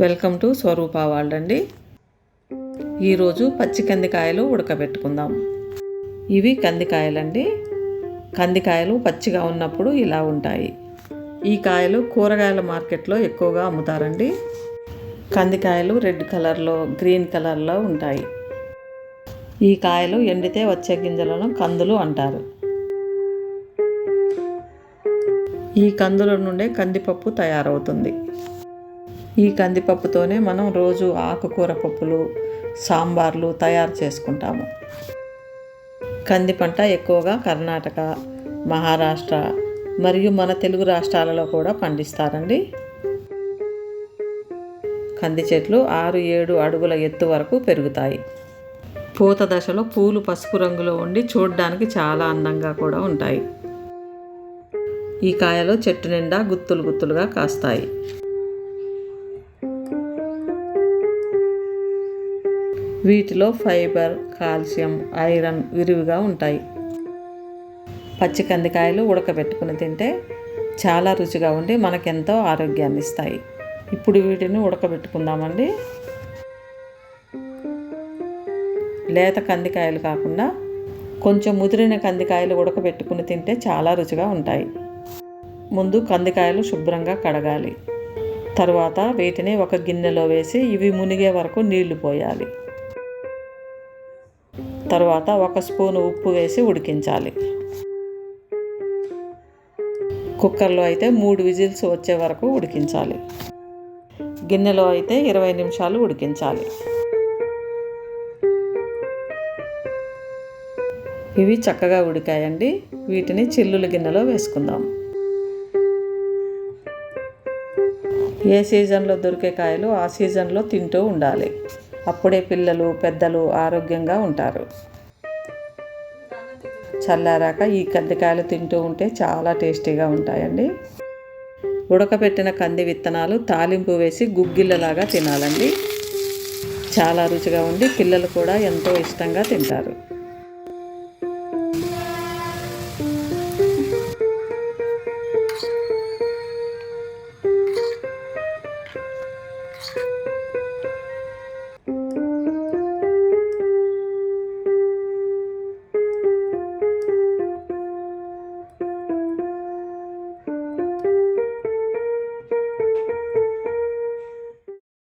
Welcome to Swaroopa world అండి. ఈరోజు పచ్చి కందికాయలు ఉడకబెట్టుకుందాం. ఇవి కందికాయలండి. కందికాయలు పచ్చిగా ఉన్నప్పుడు ఇలా ఉంటాయి. ఈ కాయలు కూరగాయల మార్కెట్లో ఎక్కువగా అమ్ముతారండి. కందికాయలు రెడ్ కలర్లో, గ్రీన్ కలర్లో ఉంటాయి. ఈ కాయలు ఎండితే వచ్చే గింజలను కందులు అంటారు. ఈ కందుల నుండే కందిపప్పు తయారవుతుంది. ఈ కందిపప్పుతోనే మనం రోజు ఆకుకూర పప్పులు, సాంబార్లు తయారు చేసుకుంటాము. కంది పంట ఎక్కువగా కర్ణాటక, మహారాష్ట్ర మరియు మన తెలుగు రాష్ట్రాలలో కూడా పండిస్తారండి. కంది చెట్లు 6-7 అడుగుల ఎత్తు వరకు పెరుగుతాయి. పూత దశలో పూలు పసుపు రంగులో ఉండి చూడడానికి చాలా అందంగా కూడా ఉంటాయి. ఈ కాయలు చెట్టు నిండా గుత్తులు గుత్తులుగా కాస్తాయి. వీటిలో ఫైబర్, కాల్షియం, ఐరన్ విరివిగా ఉంటాయి. పచ్చి కందికాయలు ఉడకబెట్టుకుని తింటే చాలా రుచిగా ఉండి మనకెంతో ఆరోగ్యాన్ని ఇస్తాయి. ఇప్పుడు వీటిని ఉడకబెట్టుకుందామండి. లేత కందికాయలు కాకుండా కొంచెం ముదిరిన కందికాయలు ఉడకబెట్టుకుని తింటే చాలా రుచిగా ఉంటాయి. ముందు కందికాయలు శుభ్రంగా కడగాలి. తర్వాత వీటిని ఒక గిన్నెలో వేసి ఇవి మునిగే వరకు నీళ్లు పోయాలి. తర్వాత 1 స్పూను ఉప్పు వేసి ఉడికించాలి. కుక్కర్లో అయితే 3 విజిల్స్ వచ్చే వరకు ఉడికించాలి. గిన్నెలో అయితే 20 నిమిషాలు ఉడికించాలి. ఇవి చక్కగా ఉడికాయండి. వీటిని చిల్లుల గిన్నెలో వేసుకుందాం. ఏ సీజన్లో దొరికే కాయలు ఆ సీజన్లో తింటూ ఉండాలి. అప్పుడే పిల్లలు, పెద్దలు ఆరోగ్యంగా ఉంటారు. చల్లారాక ఈ కందికాయలు తింటూ ఉంటే చాలా టేస్టీగా ఉంటాయండి. ఉడకబెట్టిన కంది విత్తనాలు తాలింపు వేసి గుగ్గిళ్ళలాగా తినాలండి. చాలా రుచిగా ఉండి పిల్లలు కూడా ఎంతో ఇష్టంగా తింటారు.